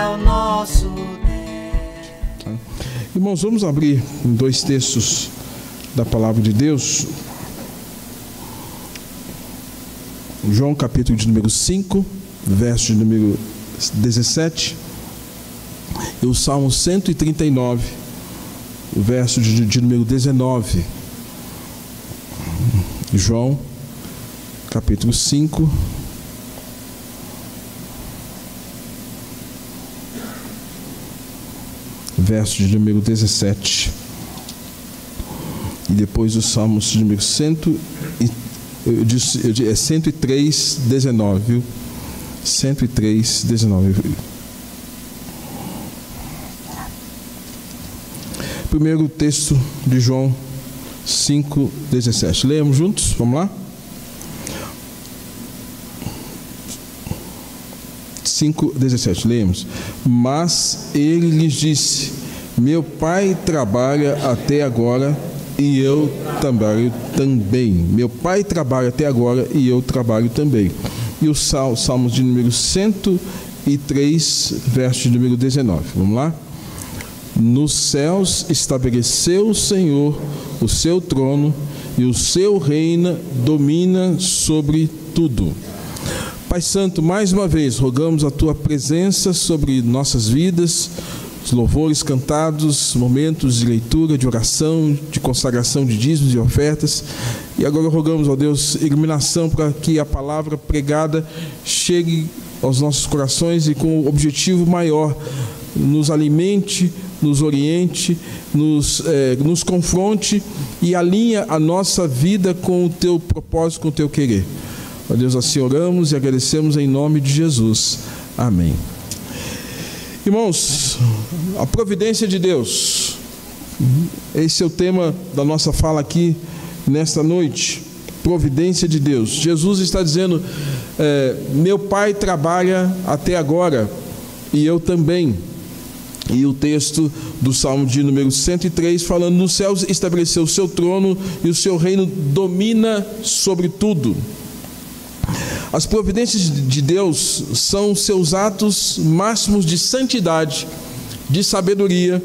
é o nosso Deus. Irmãos, vamos abrir em 2 textos da palavra de Deus. João capítulo de número 5, verso de número 17, e o Salmo 139, verso de número 19. João capítulo 5, verso de número 17, e depois o Salmo de número 103, 19, viu? 103, 19. Primeiro texto de João 5, 17. Leamos juntos? Vamos lá? 5, 17. Leemos. Mas ele lhes disse: meu pai trabalha até agora e eu trabalho também. Meu pai trabalha até agora e eu trabalho também. E o Salmo de número 103, verso de número 19. Vamos lá? Nos céus estabeleceu o Senhor o seu trono, e o seu reino domina sobre tudo. Pai Santo, mais uma vez rogamos a tua presença sobre nossas vidas, os louvores cantados, momentos de leitura, de oração, de consagração de dízimos e ofertas. E agora rogamos, ó Deus, iluminação para que a palavra pregada chegue aos nossos corações e com o objetivo maior, nos alimente, nos oriente, nos confronte e alinha a nossa vida com o teu propósito, com o teu querer. Ó Deus, assim oramos e agradecemos em nome de Jesus. Amém. Irmãos, a providência de Deus, esse é o tema da nossa fala aqui nesta noite. Providência de Deus. Jesus está dizendo: meu pai trabalha até agora e eu também. E o texto do Salmo de número 103 falando: nos céus estabeleceu o seu trono e o seu reino domina sobre tudo. As providências de Deus são seus atos máximos de santidade, de sabedoria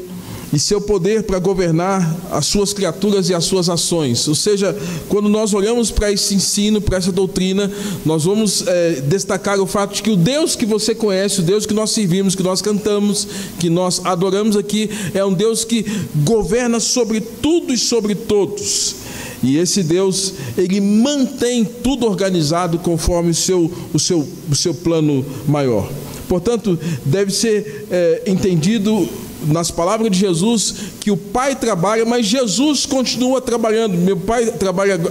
e seu poder para governar as suas criaturas e as suas ações. Ou seja, quando nós olhamos para esse ensino, para essa doutrina, nós vamos destacar o fato de que o Deus que você conhece, o Deus que nós servimos, que nós cantamos, que nós adoramos aqui, é um Deus que governa sobre tudo e sobre todos. E esse Deus, ele mantém tudo organizado conforme o seu plano maior. Portanto, deve ser entendido nas palavras de Jesus que o Pai trabalha, mas Jesus continua trabalhando. Meu Pai trabalha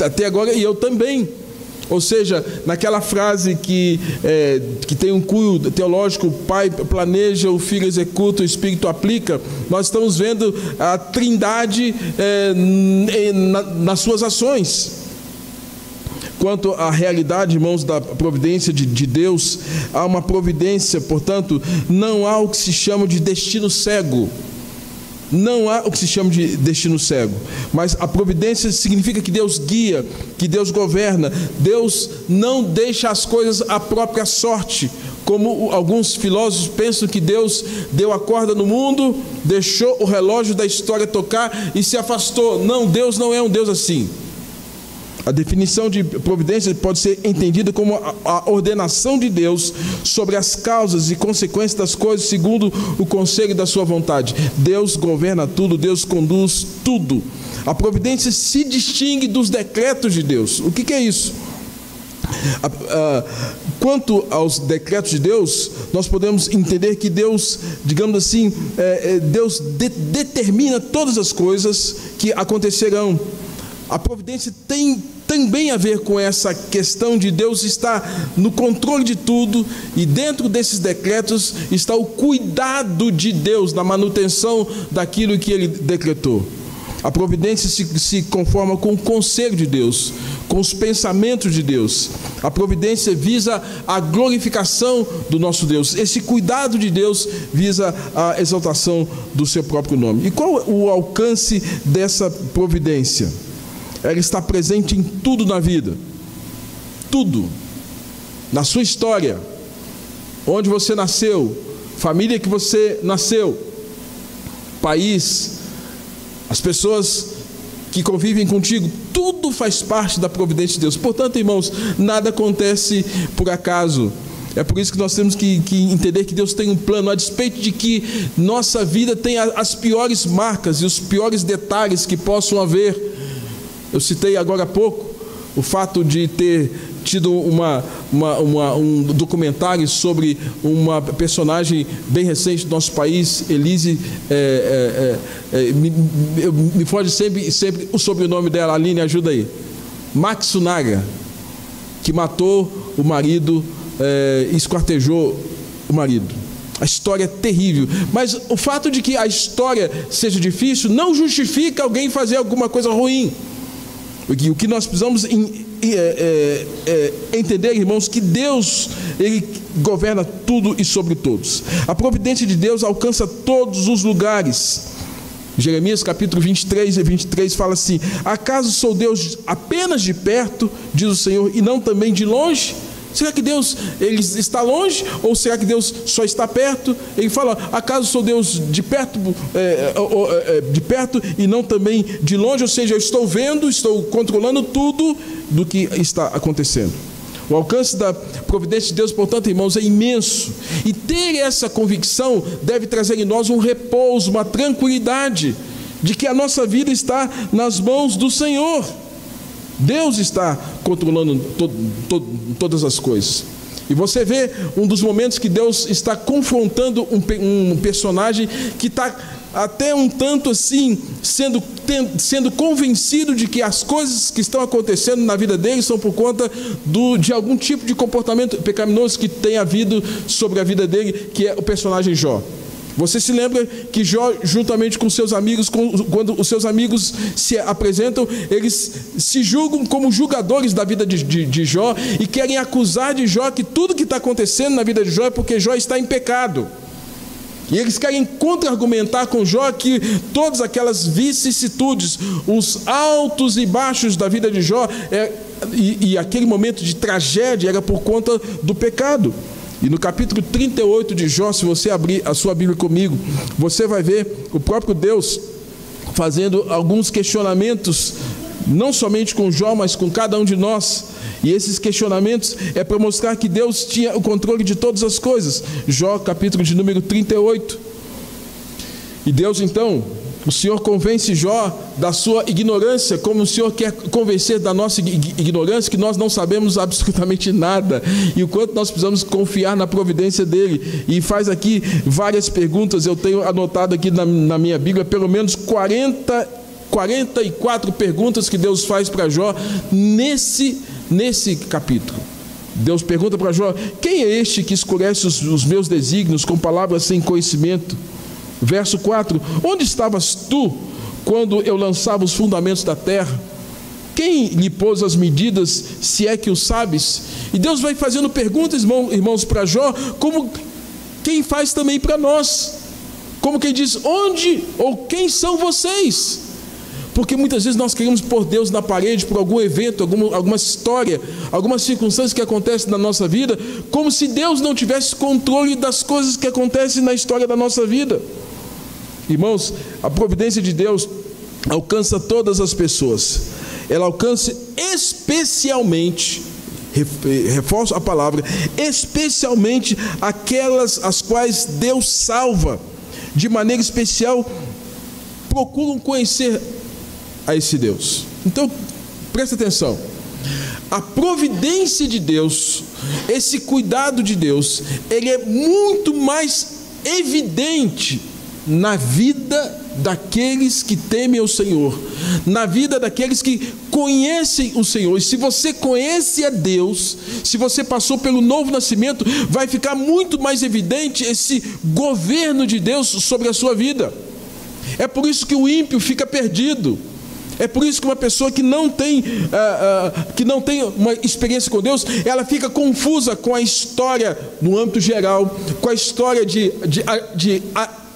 até agora e eu também. Ou seja, naquela frase que tem um cunho teológico: o Pai planeja, o Filho executa, o Espírito aplica. Nós estamos vendo a Trindade nas suas ações. Quanto à realidade, irmãos, da providência de Deus, há uma providência, portanto, não há o que se chama de destino cego. Não há o que se chama de destino cego, mas a providência significa que Deus guia, que Deus governa. Deus não deixa as coisas à própria sorte, como alguns filósofos pensam que Deus deu a corda no mundo, deixou o relógio da história tocar e se afastou. Não, Deus não é um Deus assim. A definição de providência pode ser entendida como a ordenação de Deus sobre as causas e consequências das coisas segundo o conselho da sua vontade. Deus governa tudo, Deus conduz tudo. A providência se distingue dos decretos de Deus. O que é isso? Quanto aos decretos de Deus, nós podemos entender que Deus, digamos assim, Deus determina todas as coisas que acontecerão. A providência tem também a ver com essa questão de Deus estar no controle de tudo, e dentro desses decretos está o cuidado de Deus na manutenção daquilo que Ele decretou. A providência se conforma com o conselho de Deus, com os pensamentos de Deus. A providência visa a glorificação do nosso Deus. Esse cuidado de Deus visa a exaltação do seu próprio nome. E qual o alcance dessa providência? Ela está presente em tudo na vida. Tudo. Na sua história. Onde você nasceu, família que você nasceu, país, as pessoas que convivem contigo, tudo faz parte da providência de Deus. Portanto, irmãos, nada acontece por acaso. É por isso que nós temos que entender que Deus tem um plano, a despeito de que nossa vida tem as piores marcas e os piores detalhes que possam haver. Eu citei agora há pouco o fato de ter tido um documentário sobre uma personagem bem recente do nosso país, Elise, me foge sempre o sobrenome dela. Aline, ajuda aí. Matsunaga, que matou o marido, esquartejou o marido. A história é terrível, mas o fato de que a história seja difícil não justifica alguém fazer alguma coisa ruim. O que nós precisamos entender, irmãos, que Deus, Ele governa tudo e sobre todos. A providência de Deus alcança todos os lugares. Jeremias capítulo 23 e 23 fala assim: acaso sou Deus apenas de perto, diz o Senhor, e não também de longe? Será que Deus ele está longe? Ou será que Deus só está perto? Ele fala: acaso sou Deus de perto e não também de longe? Ou seja, eu estou vendo, estou controlando tudo do que está acontecendo. O alcance da providência de Deus, portanto, irmãos, é imenso. E ter essa convicção deve trazer em nós um repouso, uma tranquilidade de que a nossa vida está nas mãos do Senhor. Deus está controlando todas as coisas. E você vê um dos momentos que Deus está confrontando um personagem que está até um tanto assim, sendo convencido de que as coisas que estão acontecendo na vida dele são por conta de algum tipo de comportamento pecaminoso que tem havido sobre a vida dele, que é o personagem Jó. Você se lembra que Jó, juntamente com seus amigos, quando os seus amigos se apresentam, eles se julgam como julgadores da vida de Jó e querem acusar de Jó que tudo que está acontecendo na vida de Jó é porque Jó está em pecado. E eles querem contra-argumentar com Jó que todas aquelas vicissitudes, os altos e baixos da vida de Jó, e aquele momento de tragédia era por conta do pecado. E no capítulo 38 de Jó, se você abrir a sua Bíblia comigo, você vai ver o próprio Deus fazendo alguns questionamentos, não somente com Jó, mas com cada um de nós. E esses questionamentos é para mostrar que Deus tinha o controle de todas as coisas. Jó, capítulo de número 38. E Deus então, o Senhor convence Jó da sua ignorância, como o Senhor quer convencer da nossa ignorância, que nós não sabemos absolutamente nada, e o quanto nós precisamos confiar na providência dEle. E faz aqui várias perguntas. Eu tenho anotado aqui na minha Bíblia pelo menos 44 perguntas que Deus faz para Jó nesse capítulo. Deus pergunta para Jó: quem é este que escurece os meus desígnios com palavras sem conhecimento? Verso 4: onde estavas tu quando eu lançava os fundamentos da terra? Quem lhe pôs as medidas, se é que o sabes? E Deus vai fazendo perguntas, irmãos, para Jó, como quem faz também para nós. Como quem diz: onde ou quem são vocês? Porque muitas vezes nós queremos pôr Deus na parede por algum evento, alguma história, algumas circunstâncias que acontecem na nossa vida, como se Deus não tivesse controle das coisas que acontecem na história da nossa vida. Irmãos, a providência de Deus alcança todas as pessoas. Ela alcança especialmente, reforço a palavra, especialmente aquelas as quais Deus salva. De maneira especial, procuram conhecer a esse Deus. Então, presta atenção. A providência de Deus, esse cuidado de Deus, ele é muito mais evidente na vida daqueles que temem o Senhor, na vida daqueles que conhecem o Senhor. E se você conhece a Deus, se você passou pelo novo nascimento, vai ficar muito mais evidente esse governo de Deus sobre a sua vida. É por isso que o ímpio fica perdido. É por isso que uma pessoa que não tem uma experiência com Deus, ela fica confusa com a história no âmbito geral, com a história de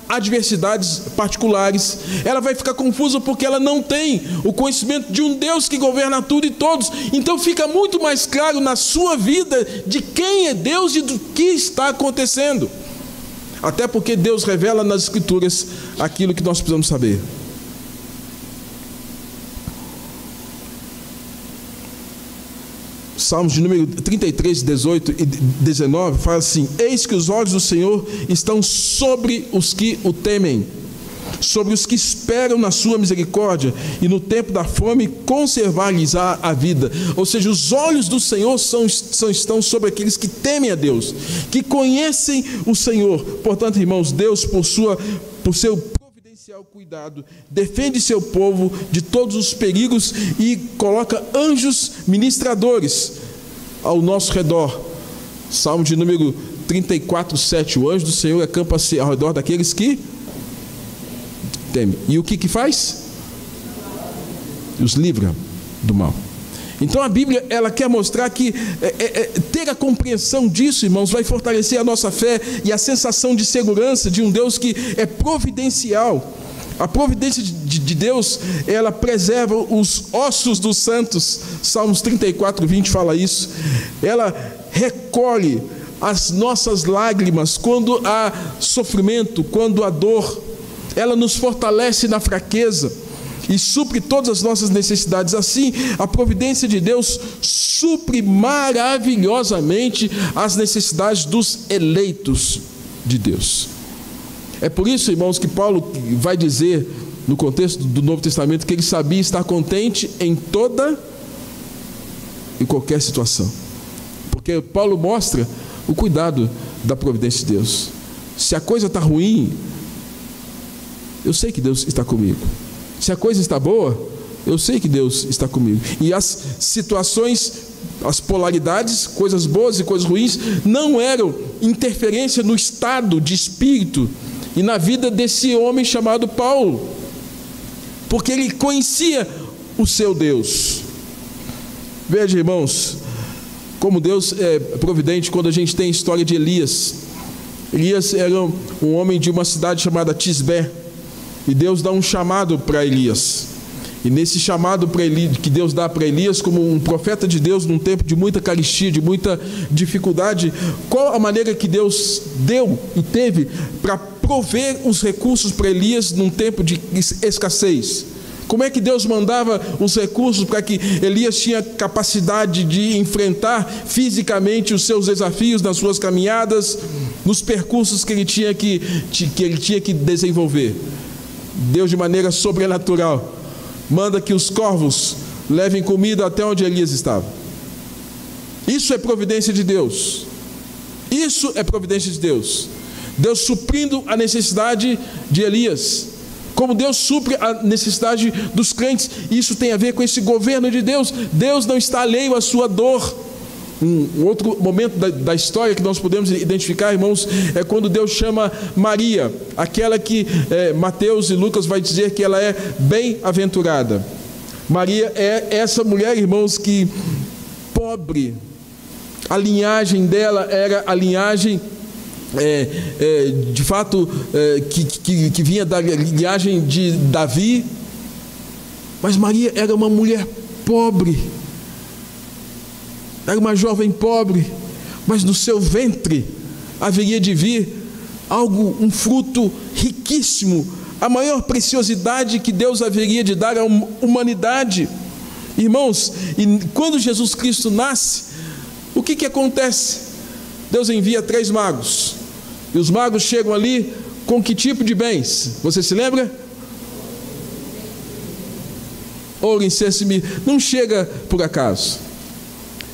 adversidades particulares. Ela vai ficar confusa porque ela não tem o conhecimento de um Deus que governa tudo e todos. Então fica muito mais claro na sua vida de quem é Deus e do que está acontecendo. Até porque Deus revela nas Escrituras aquilo que nós precisamos saber. Salmos de número 33, 18 e 19 fala assim: eis que os olhos do Senhor estão sobre os que o temem, sobre os que esperam na sua misericórdia, e no tempo da fome conservar-lhes a vida. Ou seja, os olhos do Senhor estão sobre aqueles que temem a Deus, que conhecem o Senhor. Portanto, irmãos, Deus, por seu providencial cuidado, defende seu povo de todos os perigos e coloca anjos ministradores ao nosso redor. Salmo de número 34, 7: o anjo do Senhor acampa-se ao redor daqueles que teme. E o que faz? Os livra do mal. Então a Bíblia, ela quer mostrar que ter a compreensão disso, irmãos, vai fortalecer a nossa fé e a sensação de segurança de um Deus que é providencial. A providência de Deus, ela preserva os ossos dos santos. Salmos 34, 20 fala isso. Ela recolhe as nossas lágrimas quando há sofrimento, quando há dor. Ela nos fortalece na fraqueza e supre todas as nossas necessidades. Assim, a providência de Deus supre maravilhosamente as necessidades dos eleitos de Deus. É por isso, irmãos, que Paulo vai dizer, no contexto do Novo Testamento, que ele sabia estar contente em toda e qualquer situação. Porque Paulo mostra o cuidado da providência de Deus. Se a coisa está ruim, eu sei que Deus está comigo. Se a coisa está boa, eu sei que Deus está comigo. E as situações, as polaridades, coisas boas e coisas ruins, não eram interferência no estado de espírito e na vida desse homem chamado Paulo, porque ele conhecia o seu Deus. Veja, irmãos, como Deus é providente quando a gente tem a história de Elias. Elias era um homem de uma cidade chamada Tisbé, e Deus dá um chamado para Elias. E nesse chamado que Deus dá para Elias, como um profeta de Deus num tempo de muita carestia, de muita dificuldade, qual a maneira que Deus deu e teve para prover os recursos para Elias num tempo de escassez? Como é que Deus mandava os recursos para que Elias tinha capacidade de enfrentar fisicamente os seus desafios nas suas caminhadas, nos percursos que ele tinha que desenvolver? Deus, de maneira sobrenatural, manda que os corvos levem comida até onde Elias estava. Isso é providência de Deus. Isso é providência de Deus. Deus suprindo a necessidade de Elias, como Deus supre a necessidade dos crentes. Isso tem a ver com esse governo de Deus. Deus não está alheio à sua dor. Um outro momento da história que nós podemos identificar, irmãos, é quando Deus chama Maria, aquela que Mateus e Lucas vai dizer que ela é bem-aventurada. Maria é essa mulher, irmãos, que pobre, a linhagem dela era a linhagem de fato que vinha da linhagem de Davi, mas Maria era uma mulher pobre. Era uma jovem pobre, mas no seu ventre haveria de vir um fruto riquíssimo, a maior preciosidade que Deus haveria de dar à humanidade. Irmãos, e quando Jesus Cristo nasce, o que acontece? Deus envia 3 magos, e os magos chegam ali com que tipo de bens? Você se lembra? Ouro, incenso e mirra. Não chega por acaso.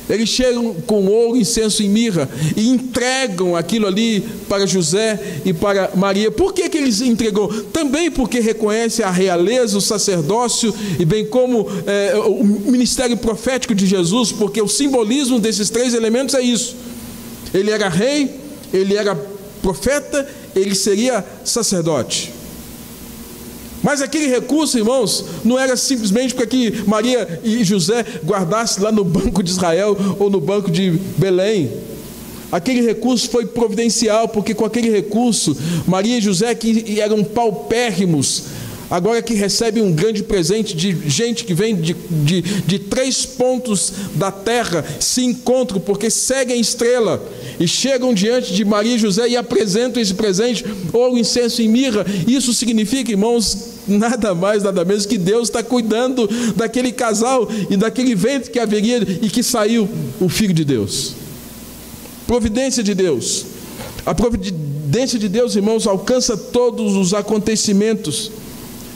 Eles chegam com ouro, incenso e mirra e entregam aquilo ali para José e para Maria. Por que eles entregou? Também porque reconhece a realeza, o sacerdócio e bem como o ministério profético de Jesus, porque o simbolismo desses 3 elementos é isso. Ele era rei, ele era profeta, ele seria sacerdote. Mas aquele recurso, irmãos, não era simplesmente para que Maria e José guardassem lá no banco de Israel ou no banco de Belém. Aquele recurso foi providencial, porque com aquele recurso, Maria e José, que eram paupérrimos, agora que recebe um grande presente de gente que vem de 3 pontos da terra, se encontram porque seguem a estrela e chegam diante de Maria e José e apresentam esse presente, ouro, incenso e mirra. Isso significa, irmãos, nada mais, nada menos que Deus está cuidando daquele casal e daquele evento que haveria e que saiu o Filho de Deus. Providência de Deus. A providência de Deus, irmãos, alcança todos os acontecimentos.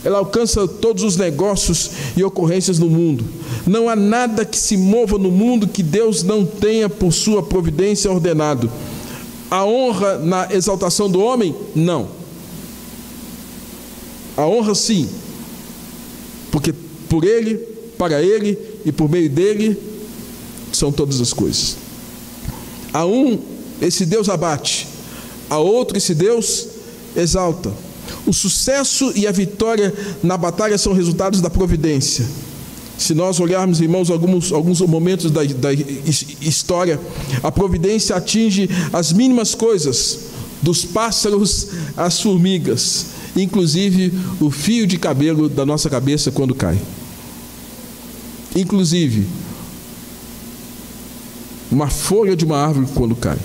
Ela alcança todos os negócios e ocorrências no mundo. Não há nada que se mova no mundo que Deus não tenha por sua providência ordenado. A honra na exaltação do homem? Não. A honra sim, porque por Ele, para Ele e por meio dEle são todas as coisas. A um, esse Deus abate, a outro, esse Deus exalta. O sucesso e a vitória na batalha são resultados da providência. Se nós olharmos, irmãos, alguns momentos da história, a providência atinge as mínimas coisas, dos pássaros às formigas, inclusive o fio de cabelo da nossa cabeça quando cai. Inclusive, uma folha de uma árvore quando cai.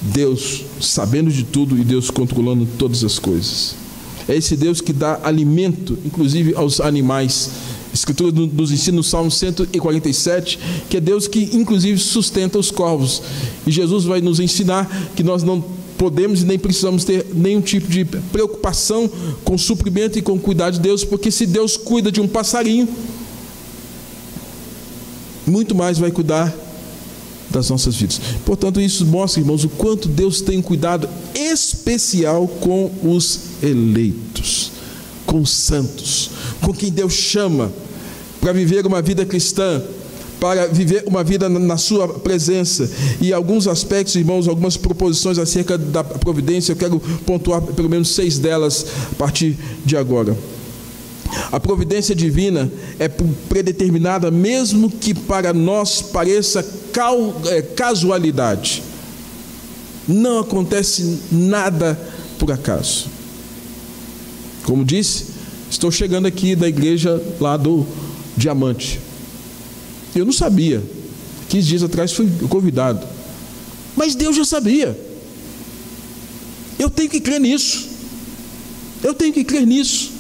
Deus sabendo de tudo e Deus controlando todas as coisas. É esse Deus que dá alimento, inclusive aos animais. A Escritura nos ensina no Salmo 147, que é Deus que inclusive sustenta os corvos. E Jesus vai nos ensinar que nós não podemos e nem precisamos ter nenhum tipo de preocupação com o suprimento e com o cuidado de Deus, porque se Deus cuida de um passarinho, muito mais vai cuidar das nossas vidas. Portanto, isso mostra, irmãos, o quanto Deus tem um cuidado especial com os eleitos, com os santos, com quem Deus chama para viver uma vida cristã, para viver uma vida na sua presença. E alguns aspectos, irmãos, algumas proposições acerca da providência, eu quero pontuar pelo menos 6 delas a partir de agora. A providência divina é predeterminada, mesmo que para nós pareça casualidade. Não acontece nada por acaso. Como disse, estou chegando aqui da igreja lá do Diamante. Eu não sabia. 15 dias atrás fui convidado. Mas Deus já sabia. Eu tenho que crer nisso. Eu tenho que crer nisso.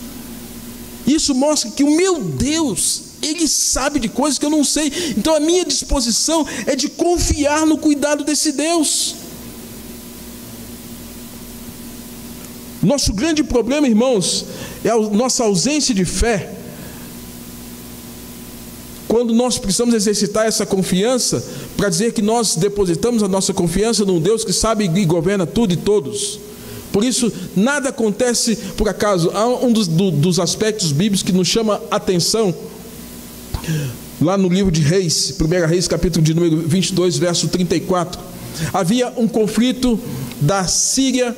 Isso mostra que o meu Deus, Ele sabe de coisas que eu não sei. Então a minha disposição é de confiar no cuidado desse Deus. Nosso grande problema, irmãos, é a nossa ausência de fé. Quando nós precisamos exercitar essa confiança, para dizer que nós depositamos a nossa confiança num Deus que sabe e governa tudo e todos. Por isso, nada acontece por acaso. Há um dos aspectos bíblicos que nos chama a atenção, lá no livro de Reis, 1 Reis, capítulo de número 22, verso 34. Havia um conflito da Síria,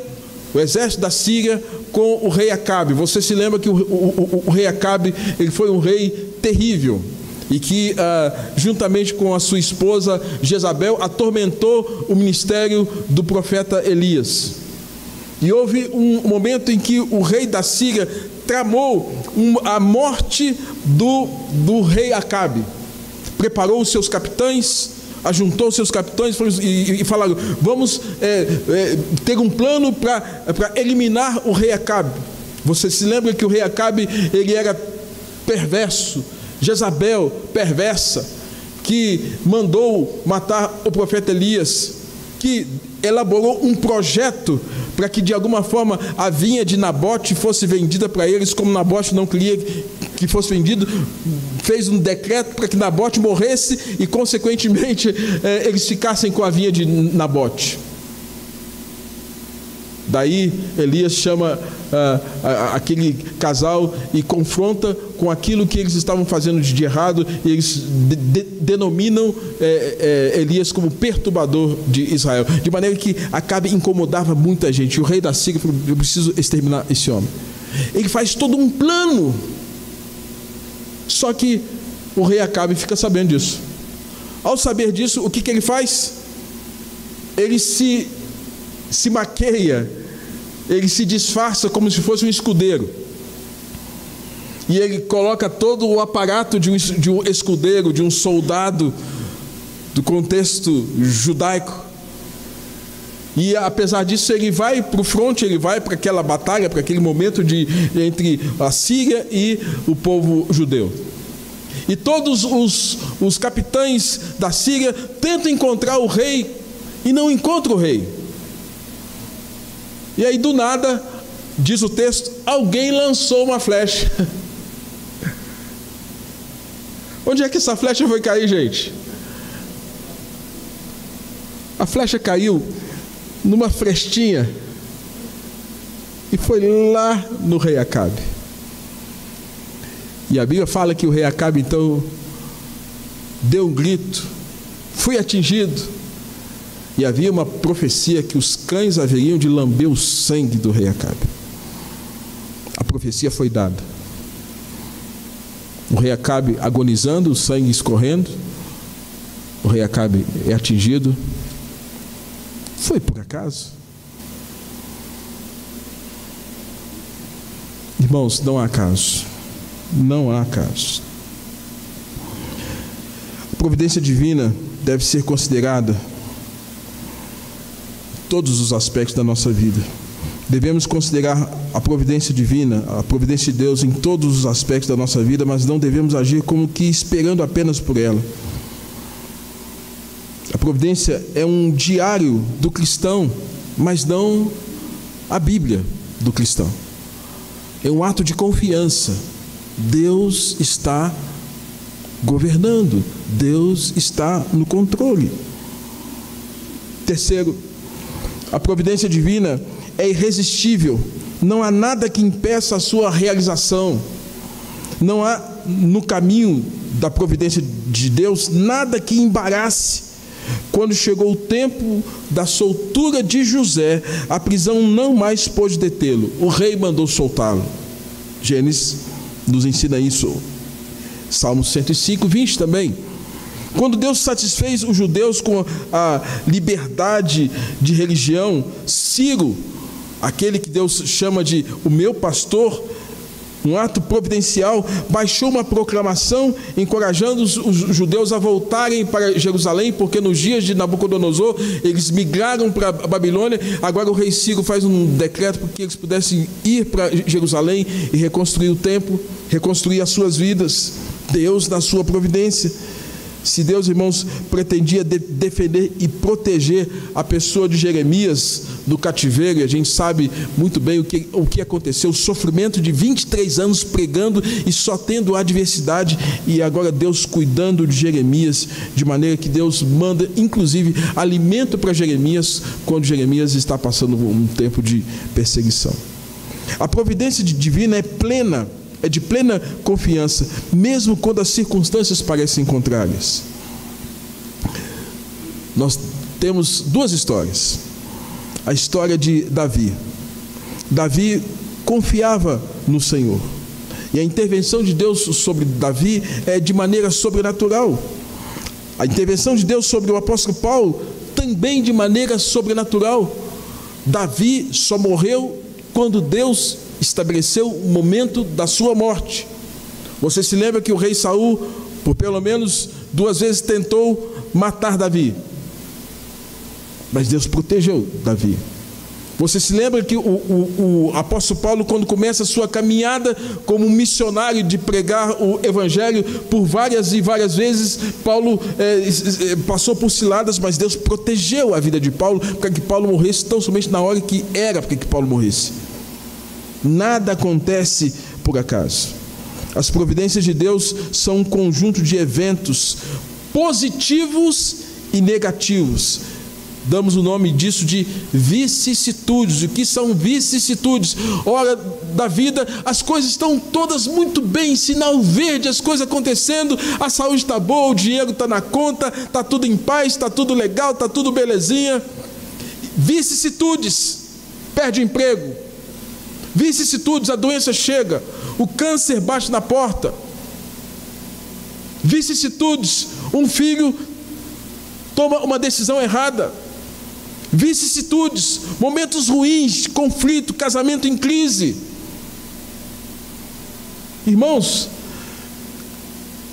o exército da Síria, com o rei Acabe. Você se lembra que o rei Acabe, ele foi um rei terrível, e que juntamente com a sua esposa Jezabel atormentou o ministério do profeta Elias. E houve um momento em que o rei da Síria tramou a morte do rei Acabe. Preparou os seus capitães, ajuntou os seus capitães e falaram: vamos ter um plano para eliminar o rei Acabe. Você se lembra que o rei Acabe, ele era perverso, Jezabel perversa, que mandou matar o profeta Elias, que elaborou um projeto para que de alguma forma a vinha de Nabote fosse vendida para eles. Como Nabote não queria que fosse vendido, fez um decreto para que Nabote morresse e consequentemente eles ficassem com a vinha de Nabote. Daí Elias chama aquele casal e confronta com aquilo que eles estavam fazendo de errado, e eles denominam Elias como perturbador de Israel, de maneira que Acabe incomodava muita gente. E o rei da Síria falou: eu preciso exterminar esse homem. Ele faz todo um plano, só que o rei Acabe fica sabendo disso. Ao saber disso, o que ele faz? Ele se maqueia, ele se disfarça como se fosse um escudeiro. E ele coloca todo o aparato de um escudeiro, de um soldado do contexto judaico. E apesar disso, ele vai para o fronte, ele vai para aquela batalha, para aquele momento entre a Síria e o povo judeu. E todos os capitães da Síria tentam encontrar o rei e não encontram o rei. E aí, do nada, diz o texto, alguém lançou uma flecha. Onde é que essa flecha foi cair, gente? A flecha caiu numa frestinha e foi lá no rei Acabe. E a Bíblia fala que o rei Acabe então deu um grito, fui atingido. E havia uma profecia que os cães haveriam de lamber o sangue do rei Acabe. A profecia foi dada. O rei Acabe agonizando, o sangue escorrendo. O rei Acabe é atingido. Foi por acaso? Irmãos, não há acaso. Não há acaso. A providência divina deve ser considerada em todos os aspectos da nossa vida. Devemos considerar a providência divina, a providência de Deus em todos os aspectos da nossa vida, mas não devemos agir como que esperando apenas por ela. A providência é um diário do cristão, mas não a Bíblia do cristão. É um ato de confiança. Deus está governando, Deus está no controle. Terceiro, a providência divina é irresistível. Não há nada que impeça a sua realização. Não há no caminho da providência de Deus nada que embarace. Quando chegou o tempo da soltura de José, a prisão não mais pôde detê-lo. O rei mandou soltá-lo. Gênesis nos ensina isso. Salmo 105, 20 também. Quando Deus satisfez os judeus com a liberdade de religião, Ciro, aquele que Deus chama de o meu pastor, um ato providencial, baixou uma proclamação encorajando os judeus a voltarem para Jerusalém, porque nos dias de Nabucodonosor eles migraram para a Babilônia. Agora o rei Ciro faz um decreto para que eles pudessem ir para Jerusalém e reconstruir o templo, reconstruir as suas vidas. Deus na sua providência. Se Deus, irmãos, pretendia defender e proteger a pessoa de Jeremias do cativeiro, e a gente sabe muito bem o que aconteceu, o sofrimento de 23 anos pregando e só tendo adversidade, e agora Deus cuidando de Jeremias, de maneira que Deus manda, inclusive, alimento para Jeremias, quando Jeremias está passando um tempo de perseguição. A providência divina é plena, é de plena confiança, mesmo quando as circunstâncias parecem contrárias. Nós temos duas histórias. A história de Davi. Davi confiava no Senhor. E a intervenção de Deus sobre Davi é de maneira sobrenatural. A intervenção de Deus sobre o apóstolo Paulo também de maneira sobrenatural. Davi só morreu quando Deus estabeleceu o momento da sua morte. Você se lembra que o rei Saul, por pelo menos 2 vezes, tentou matar Davi, mas Deus protegeu Davi. Você se lembra que o apóstolo Paulo, quando começa a sua caminhada como um missionário de pregar o evangelho, por várias e várias vezes, Paulo passou por ciladas, mas Deus protegeu a vida de Paulo, para que Paulo morresse tão somente na hora que era para que Paulo morresse. Nada acontece por acaso. As providências de Deus são um conjunto de eventos positivos e negativos. Damos o nome disso de vicissitudes. O que são vicissitudes? Hora da vida, as coisas estão todas muito bem, sinal verde, as coisas acontecendo, a saúde está boa, o dinheiro está na conta, está tudo em paz, está tudo legal, está tudo belezinha. Vicissitudes, perde o emprego. Vicissitudes, a doença chega, o câncer bate na porta. Vicissitudes, um filho toma uma decisão errada. vicissitudes, momentos ruins, conflito, casamento em crise. Irmãos,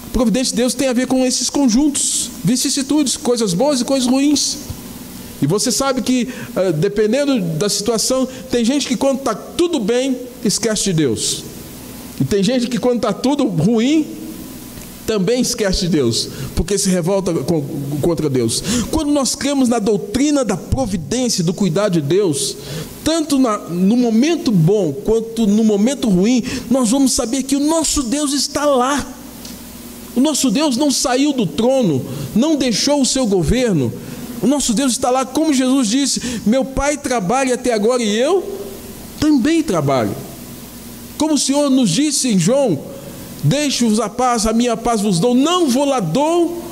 a providência de Deus tem a ver com esses conjuntos, vicissitudes, coisas boas e coisas ruins. E você sabe que, dependendo da situação, tem gente que quando está tudo bem, esquece de Deus. E tem gente que quando está tudo ruim, também esquece de Deus, porque se revolta contra Deus. Quando nós cremos na doutrina da providência, do cuidado de Deus, tanto no momento bom quanto no momento ruim, nós vamos saber que o nosso Deus está lá. O nosso Deus não saiu do trono, não deixou o seu governo. O nosso Deus está lá, como Jesus disse: meu Pai trabalha até agora e eu também trabalho. Como o Senhor nos disse em João: deixe-vos a paz, a minha paz vos dou, não vou lá dou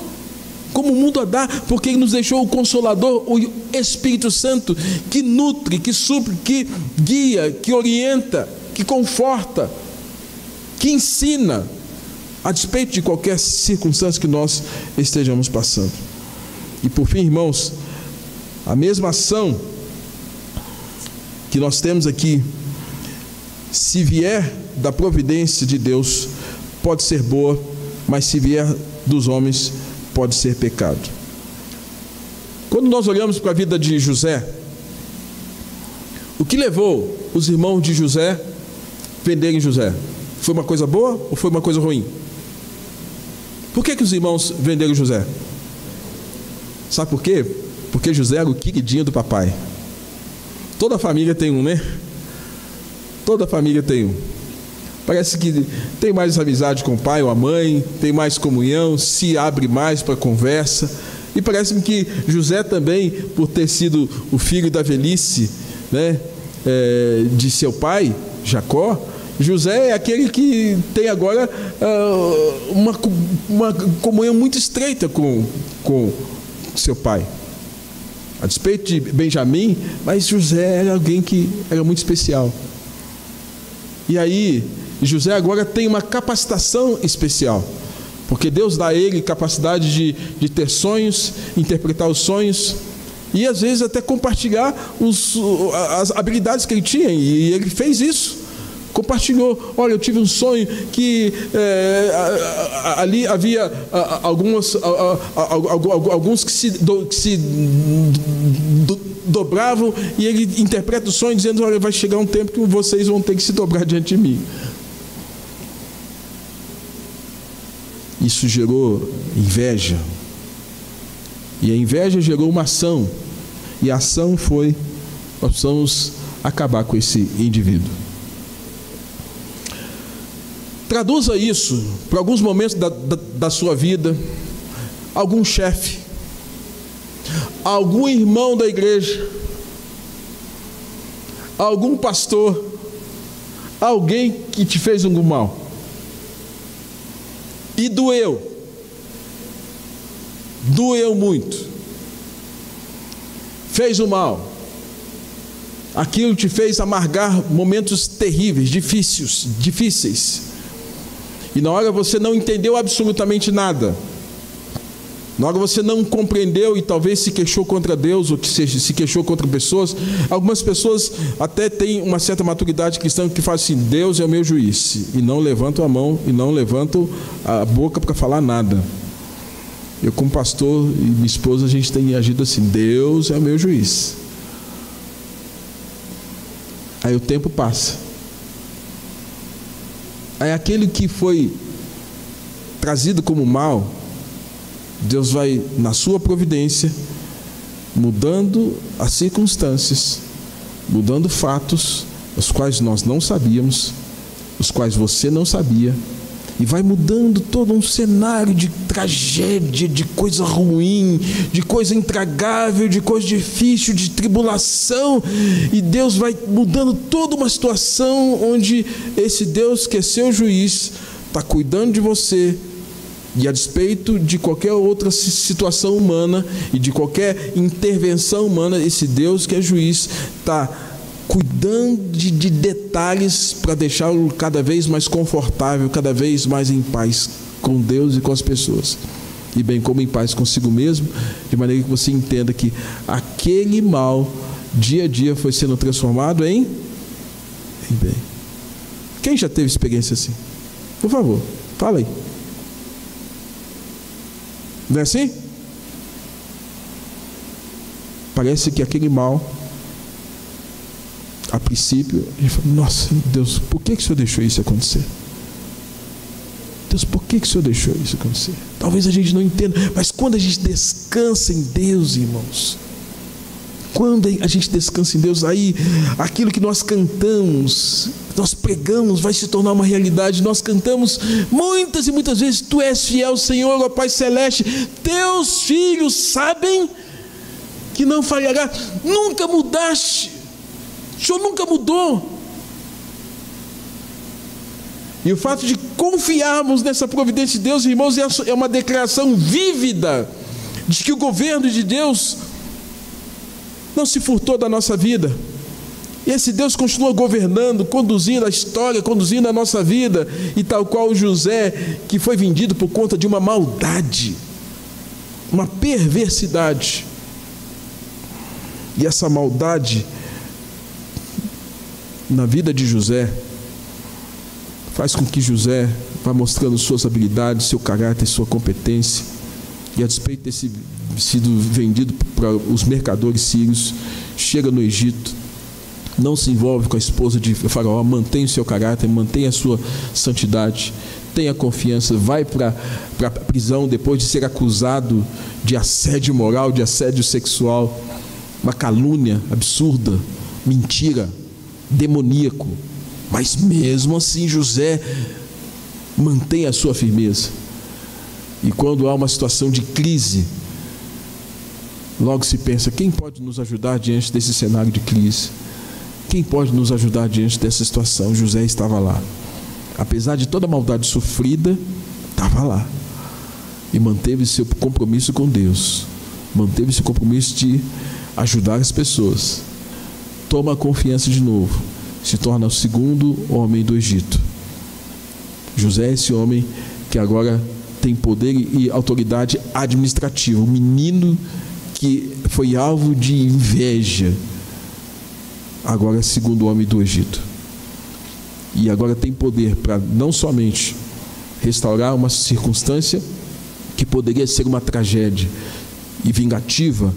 como o mundo a dá, porque Ele nos deixou o Consolador, o Espírito Santo, que nutre, que supre, que guia, que orienta, que conforta, que ensina, a despeito de qualquer circunstância que nós estejamos passando. E por fim, irmãos, a mesma ação que nós temos aqui, se vier da providência de Deus, pode ser boa, mas se vier dos homens, pode ser pecado. Quando nós olhamos para a vida de José, o que levou os irmãos de José a venderem José? Foi uma coisa boa ou foi uma coisa ruim? Por que os irmãos venderam José? Sabe por quê? Porque José era o queridinho do papai. Toda família tem um, né? Toda família tem um. Parece que tem mais amizade com o pai ou a mãe, tem mais comunhão, se abre mais para a conversa. E parece-me que José também, por ter sido o filho da velhice, né, de seu pai, Jacó, José é aquele que tem agora uma comunhão muito estreita com seu pai. A despeito de Benjamim, mas José era alguém que era muito especial. E aí, José agora tem uma capacitação especial, porque Deus dá a ele capacidade de ter sonhos, interpretar os sonhos, e às vezes até compartilhar as habilidades que ele tinha, e ele fez isso, compartilhou. Olha, eu tive um sonho que ali havia alguns que se dobravam, e ele interpreta o sonho dizendo: olha, vai chegar um tempo que vocês vão ter que se dobrar diante de mim. Isso gerou inveja, e a inveja gerou uma ação, e a ação foi: nós precisamos acabar com esse indivíduo. Traduza isso para alguns momentos da sua vida. Algum chefe, algum irmão da igreja, algum pastor, alguém que te fez algum mal e doeu muito, fez o mal, aquilo te fez amargar momentos terríveis, difíceis, e na hora você não entendeu absolutamente nada, na hora você não compreendeu e talvez se queixou contra Deus, ou que se queixou contra pessoas. Algumas pessoas até têm uma certa maturidade cristã que faz assim: Deus é o meu juiz, e não levantam a mão e não levantam a boca para falar nada. Eu, como pastor e minha esposa, a gente tem agido assim: Deus é o meu juiz. Aí o tempo passa, aí aquele que foi trazido como mal, Deus vai, na sua providência, mudando as circunstâncias, mudando fatos, os quais nós não sabíamos, os quais você não sabia, e vai mudando todo um cenário de tragédia, de coisa ruim, de coisa intragável, de coisa difícil, de tribulação, e Deus vai mudando toda uma situação onde esse Deus que é seu juiz está cuidando de você, e a despeito de qualquer outra situação humana e de qualquer intervenção humana, esse Deus que é juiz está cuidando de detalhes para deixá-lo cada vez mais confortável, cada vez mais em paz com Deus e com as pessoas. e bem como em paz consigo mesmo, de maneira que você entenda que aquele mal, dia a dia, foi sendo transformado em bem. Quem já teve experiência assim? Por favor, fala aí. Não é assim? Parece que aquele mal, a princípio, a gente fala, nossa, Deus, por que o Senhor deixou isso acontecer? Deus, por que o Senhor deixou isso acontecer? Talvez a gente não entenda, mas quando a gente descansa em Deus, irmãos, quando a gente descansa em Deus, aí aquilo que nós cantamos, nós pregamos, vai se tornar uma realidade. Nós cantamos muitas e muitas vezes: Tu és fiel, Senhor, ó Pai Celeste, Teus filhos sabem que não falhará. Nunca mudaste, o Senhor nunca mudou. E o fato de confiarmos nessa providência de Deus, irmãos, é uma declaração vívida de que o governo de Deus não se furtou da nossa vida. E esse Deus continua governando, conduzindo a história, conduzindo a nossa vida. E tal qual José, que foi vendido por conta de uma maldade, uma perversidade. E essa maldade na vida de José faz com que José vá mostrando suas habilidades, seu caráter, sua competência. E a despeito de ter sido vendido para os mercadores sírios, chega no Egito, não se envolve com a esposa de Faraó, mantém o seu caráter, mantém a sua santidade, tenha confiança, vai para a prisão depois de ser acusado de assédio moral, de assédio sexual, uma calúnia absurda, mentira, demoníaco. Mas mesmo assim José mantém a sua firmeza. E quando há uma situação de crise, logo se pensa: quem pode nos ajudar diante desse cenário de crise? Quem pode nos ajudar diante dessa situação? José estava lá. Apesar de toda a maldade sofrida, estava lá. E manteve seu compromisso com Deus. Manteve seu compromisso de ajudar as pessoas. Toma a confiança de novo. Se torna o segundo homem do Egito. José é esse homem que agora tem poder e autoridade administrativa. Um menino que foi alvo de inveja, agora é segundo homem do Egito. E agora tem poder para não somente restaurar uma circunstância que poderia ser uma tragédia e vingativa,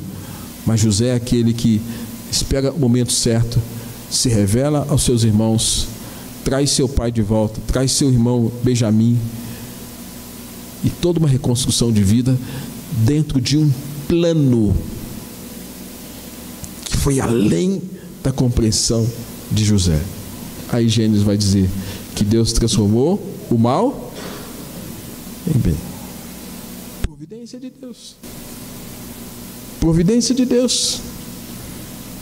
mas José é aquele que espera o momento certo, se revela aos seus irmãos, traz seu pai de volta, traz seu irmão Benjamim, e toda uma reconstrução de vida dentro de um plano que foi além da compreensão de José. Aí Gênesis vai dizer que Deus transformou o mal em bem. Providência de Deus. Providência de Deus.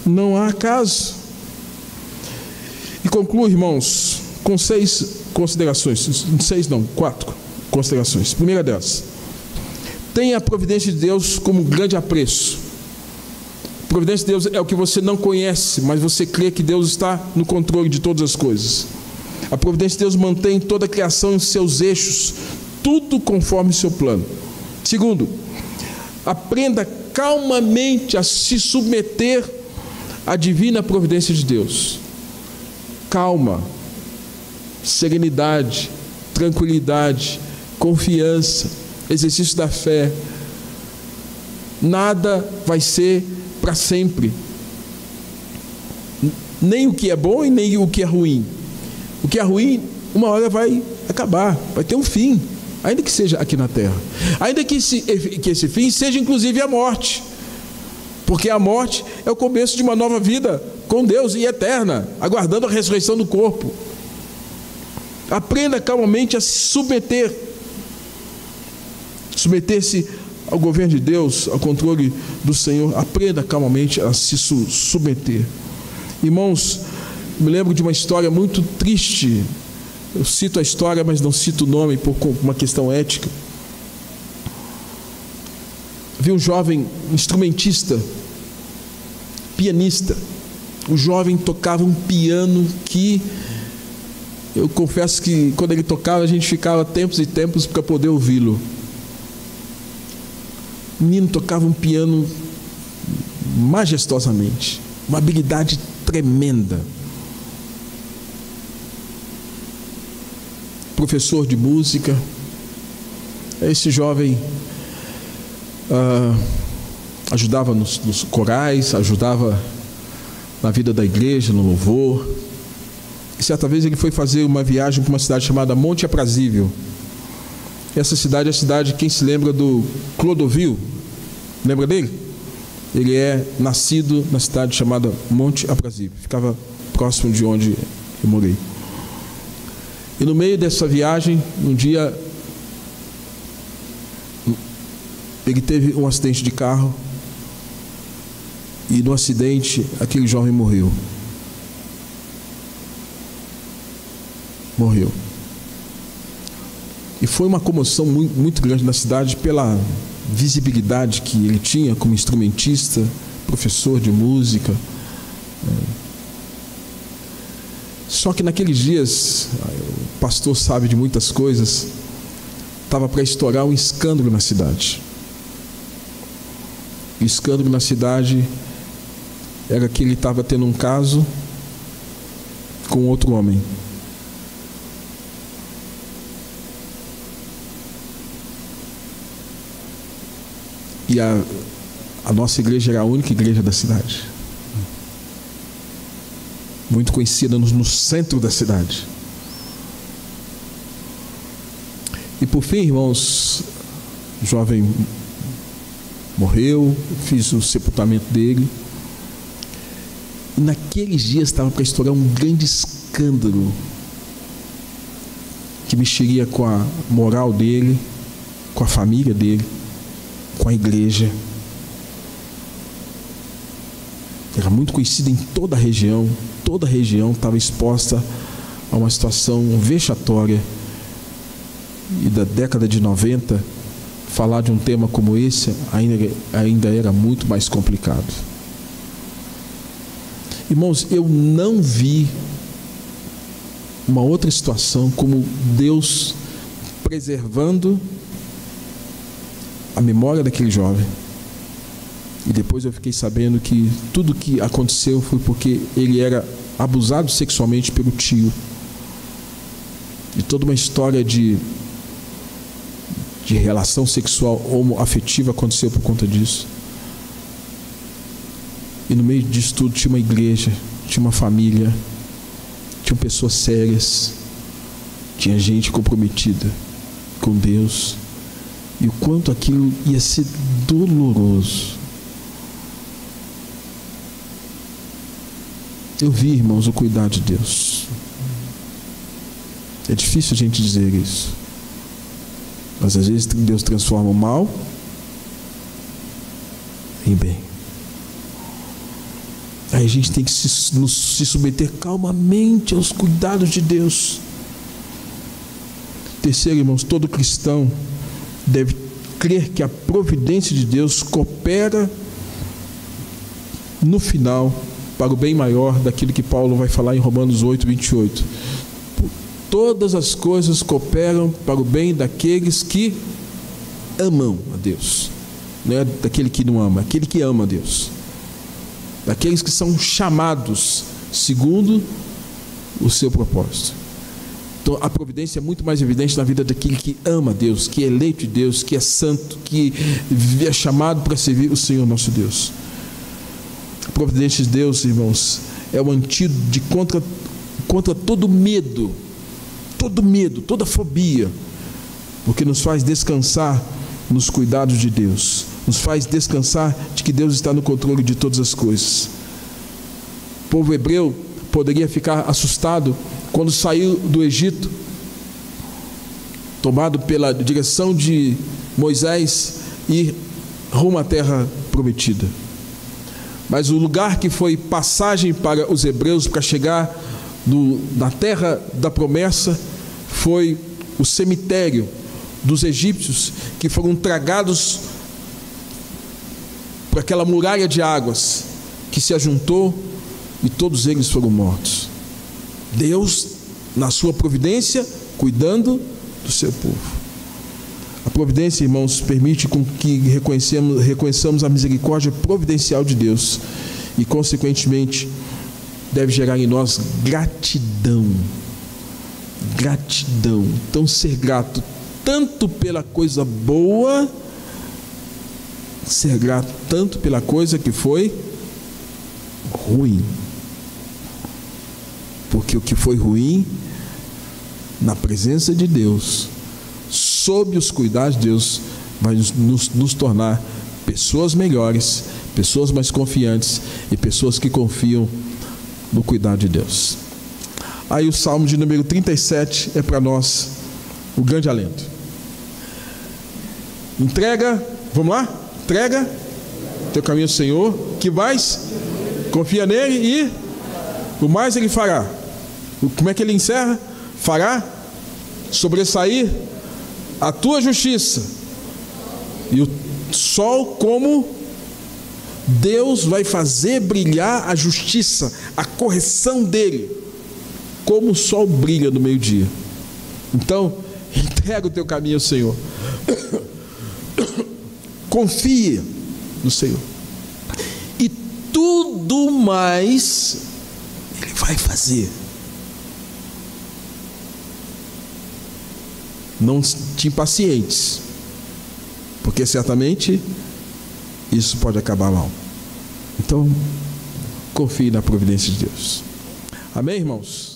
Não há acaso. E concluo, irmãos, com 4 considerações. Primeira delas: tenha a providência de Deus como grande apreço. A providência de Deus é o que você não conhece, mas você crê que Deus está no controle de todas as coisas. A providência de Deus mantém toda a criação em seus eixos, tudo conforme o seu plano. Segundo, aprenda calmamente a se submeter à divina providência de Deus. Calma, serenidade, tranquilidade, confiança, exercício da fé. Nada vai ser para sempre, nem o que é bom e nem o que é ruim. O que é ruim, uma hora vai acabar, vai ter um fim, ainda que seja aqui na terra, ainda que esse fim seja inclusive a morte, porque a morte é o começo de uma nova vida com Deus e eterna, aguardando a ressurreição do corpo. Aprenda calmamente a se submeter-se ao governo de Deus, ao controle do Senhor. Aprenda calmamente a se submeter. Irmãos, me lembro de uma história muito triste. Eu cito a história, mas não cito o nome por uma questão ética. Vi um jovem instrumentista, pianista. O jovem tocava um piano que, eu confesso que quando ele tocava a gente ficava tempos e tempos para poder ouvi-lo. O menino tocava um piano majestosamente, uma habilidade tremenda. Professor de música. Esse jovem ajudava nos corais, ajudava na vida da igreja, no louvor. E certa vez ele foi fazer uma viagem para uma cidade chamada Monte Aprazível. Essa cidade é a cidade, quem se lembra do Clodovil? Lembra dele? Ele é nascido na cidade chamada Monte Aprazível. Ficava próximo de onde eu morei. E no meio dessa viagem, um dia, ele teve um acidente de carro. E no acidente, aquele jovem morreu. Morreu. E foi uma comoção muito grande na cidade pela visibilidade que ele tinha como instrumentista, professor de música. Só que naqueles dias, o pastor sabe de muitas coisas, estava para estourar um escândalo na cidade. O escândalo na cidade era que ele estava tendo um caso com outro homem. E a nossa igreja era a única igreja da cidade. Muito conhecida no centro da cidade. E por fim, irmãos, o jovem morreu, fiz o sepultamento dele. E naqueles dias estava para estourar um grande escândalo que mexeria com a moral dele, com a família dele, com a igreja. Era muito conhecido em toda a região estava exposta a uma situação vexatória. E da década de 90, falar de um tema como esse ainda era muito mais complicado. Irmãos, eu não vi uma outra situação como Deus preservando a memória daquele jovem. E depois eu fiquei sabendo que tudo que aconteceu foi porque ele era abusado sexualmente pelo tio. E toda uma história de relação sexual homoafetiva aconteceu por conta disso. E no meio disso tudo tinha uma igreja, tinha uma família, tinha pessoas sérias, tinha gente comprometida com Deus. E o quanto aquilo ia ser doloroso. Eu vi, irmãos, o cuidado de Deus. É difícil a gente dizer isso. Mas às vezes Deus transforma o mal em bem. Aí a gente tem que se submeter calmamente aos cuidados de Deus. Terceiro, irmãos, todo cristão deve crer que a providência de Deus coopera no final para o bem maior daquilo que Paulo vai falar em Romanos 8, 28. Todas as coisas cooperam para o bem daqueles que amam a Deus. Não é daquele que não ama, aquele que ama a Deus. Daqueles que são chamados segundo o seu propósito. Então a providência é muito mais evidente na vida daquele que ama a Deus, que é eleito de Deus, que é santo, que é chamado para servir o Senhor nosso Deus. A providência de Deus, irmãos, é o antídoto contra todo medo, toda fobia, porque nos faz descansar nos cuidados de Deus, nos faz descansar de que Deus está no controle de todas as coisas. O povo hebreu poderia ficar assustado quando saiu do Egito, tomado pela direção de Moisés, ir rumo à terra prometida. Mas o lugar que foi passagem para os hebreus para chegar na terra da promessa foi o cemitério dos egípcios, que foram tragados por aquela muralha de águas que se ajuntou e todos eles foram mortos. Deus, na sua providência, cuidando do seu povo. A Providência, irmãos, permite com que reconheçamos a misericórdia providencial de Deus e, consequentemente, deve gerar em nós gratidão. Gratidão. Então, ser grato tanto pela coisa boa, ser grato tanto pela coisa que foi ruim. Porque o que foi ruim, na presença de Deus, sob os cuidados de Deus, vai nos tornar pessoas melhores, pessoas mais confiantes e pessoas que confiam no cuidado de Deus. Aí o Salmo de número 37 é para nós o grande alento. Entrega, vamos lá? Entrega teu caminho ao Senhor, que mais? Confia nele e o mais ele fará. Como é que ele encerra? Fará sobressair a tua justiça. E o sol, como Deus vai fazer brilhar a justiça, a correção dele, como o sol brilha no meio-dia. Então, entrega o teu caminho ao Senhor. Confia no Senhor. E tudo mais ele vai fazer. Não te impacientes, porque certamente isso pode acabar mal. Então, confie na providência de Deus. Amém, irmãos?